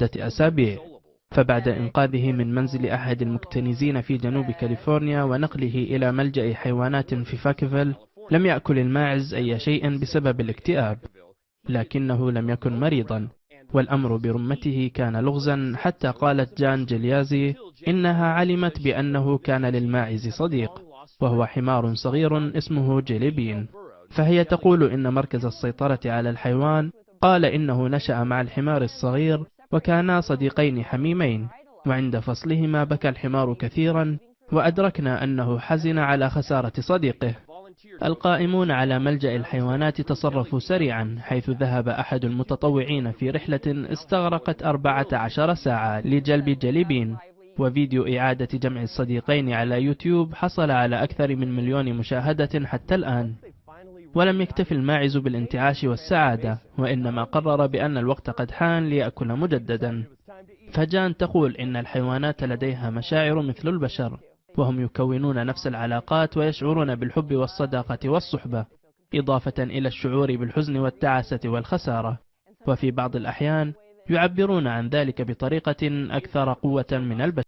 أسابيع. فبعد إنقاذه من منزل أحد المكتنزين في جنوب كاليفورنيا ونقله إلى ملجأ حيوانات في فاكفيل، لم يأكل الماعز أي شيء بسبب الاكتئاب، لكنه لم يكن مريضا، والأمر برمته كان لغزا، حتى قالت جان جليازي إنها علمت بأنه كان للماعز صديق، وهو حمار صغير اسمه جيلي بين. فهي تقول إن مركز السيطرة على الحيوان قال إنه نشأ مع الحمار الصغير، وكانا صديقين حميمين، وعند فصلهما بكى الحمار كثيرا، وأدركنا أنه حزن على خسارة صديقه. القائمون على ملجأ الحيوانات تصرفوا سريعا، حيث ذهب أحد المتطوعين في رحلة استغرقت 14 ساعة لجلب جيلي بين. وفيديو إعادة جمع الصديقين على يوتيوب حصل على أكثر من 1,000,000 مشاهدة حتى الآن. ولم يكتف الماعز بالانتعاش والسعادة، وإنما قرر بأن الوقت قد حان ليأكل مجددا. فجان تقول إن الحيوانات لديها مشاعر مثل البشر، وهم يكونون نفس العلاقات ويشعرون بالحب والصداقة والصحبة، إضافة إلى الشعور بالحزن والتعاسة والخسارة، وفي بعض الأحيان يعبرون عن ذلك بطريقة أكثر قوة من البشر.